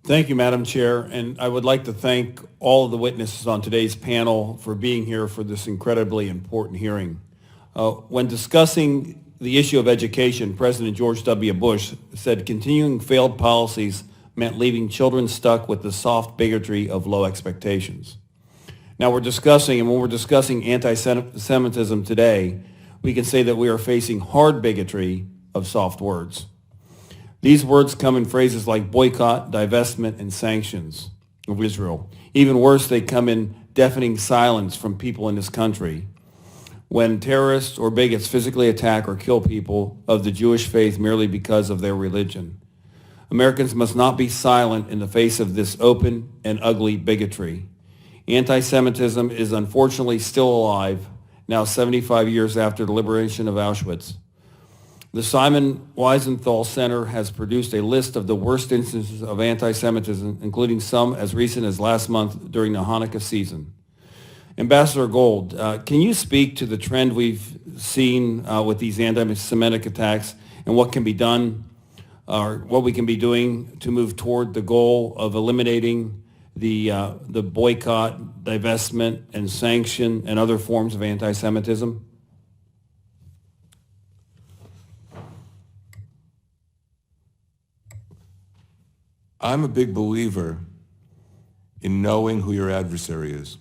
Thank you, Madam Chair, and I would like to thank all of the witnesses on today's panel for being here for this incredibly important hearing. When discussing the issue of education, President George W. Bush said continuing failed policies meant leaving children stuck with the soft bigotry of low expectations. Now when we're discussing anti-Semitism today, we can say that we are facing hard bigotry of soft words. These words come in phrases like boycott, divestment, and sanctions of Israel. Even worse, they come in deafening silence from people in this country when terrorists or bigots physically attack or kill people of the Jewish faith merely because of their religion. Americans must not be silent in the face of this open and ugly bigotry. Anti-Semitism is unfortunately still alive, now 75 years after the liberation of Auschwitz. The Simon Wiesenthal Center has produced a list of the worst instances of anti-Semitism, including some as recent as last month during the Hanukkah season. Ambassador Gold, can you speak to the trend we've seen with these anti-Semitic attacks and what can be done, or what we can be doing to move toward the goal of eliminating the boycott, divestment, and sanction and other forms of anti-Semitism? I'm a big believer in knowing who your adversary is.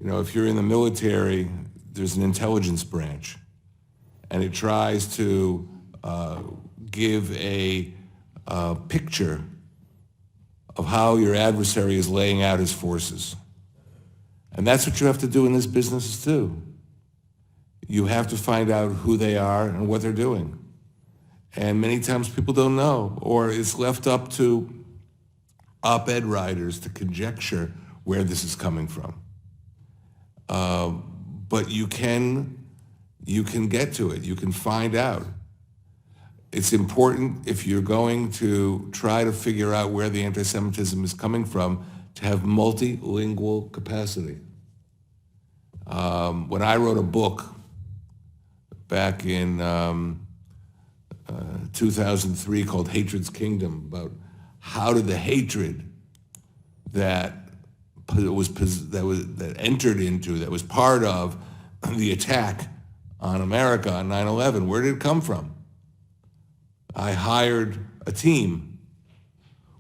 You know, if you're in the military, there's an intelligence branch, and it tries to give a picture of how your adversary is laying out his forces. And that's what you have to do in this business too. You have to find out who they are and what they're doing. And many times people don't know, or it's left up to op-ed writers to conjecture where this is coming from. But you can get to it. You can find out. It's important, if you're going to try to figure out where the anti-Semitism is coming from, to have multilingual capacity. When I wrote a book back in 2003 called Hatred's Kingdom, about how did the hatred that was part of the attack on America on 9/11, where did it come from? I hired a team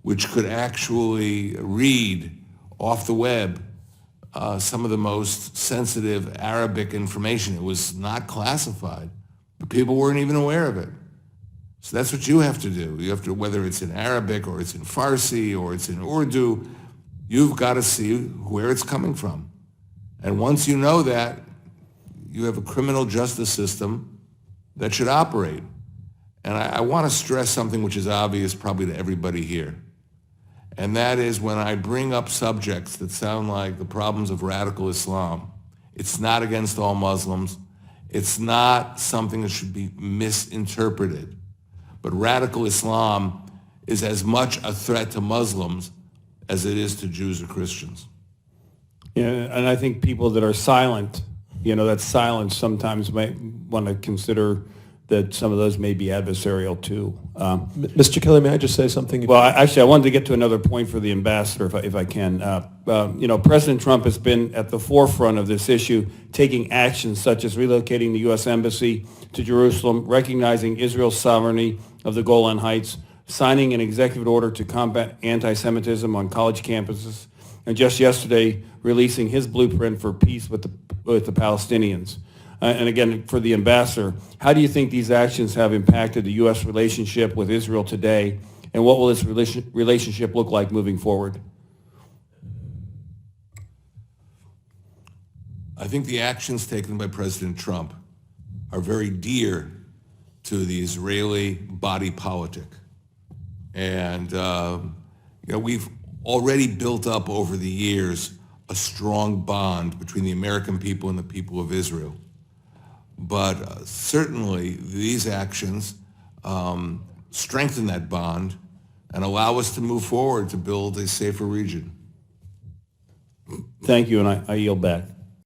which could actually read off the web some of the most sensitive Arabic information. It was not classified, but people weren't even aware of it. So that's what you have to do. You have to, whether it's in Arabic or it's in Farsi or it's in Urdu, you've got to see where it's coming from. And once you know that, you have a criminal justice system that should operate. And I want to stress something which is obvious probably to everybody here. And that is, when I bring up subjects that sound like the problems of radical Islam, it's not against all Muslims. It's not something that should be misinterpreted. But radical Islam is as much a threat to Muslims as it is to Jews or Christians. Yeah, and I think people that are silent, that silence sometimes might want to consider that some of those may be adversarial too. Mr. Keller, may I just say something? Well, actually, I wanted to get to another point for the ambassador, if I can. President Trump has been at the forefront of this issue, taking actions such as relocating the U.S. Embassy to Jerusalem, recognizing Israel's sovereignty of the Golan Heights, signing an executive order to combat anti-Semitism on college campuses, and just yesterday releasing his blueprint for peace with the Palestinians. And again, for the ambassador, how do you think these actions have impacted the U.S. relationship with Israel today, and what will this relationship look like moving forward? I think the actions taken by President Trump are very dear to the Israeli body politic. And we've already built up over the years a strong bond between the American people and the people of Israel. But certainly these actions strengthen that bond and allow us to move forward to build a safer region. Thank you, and I yield back.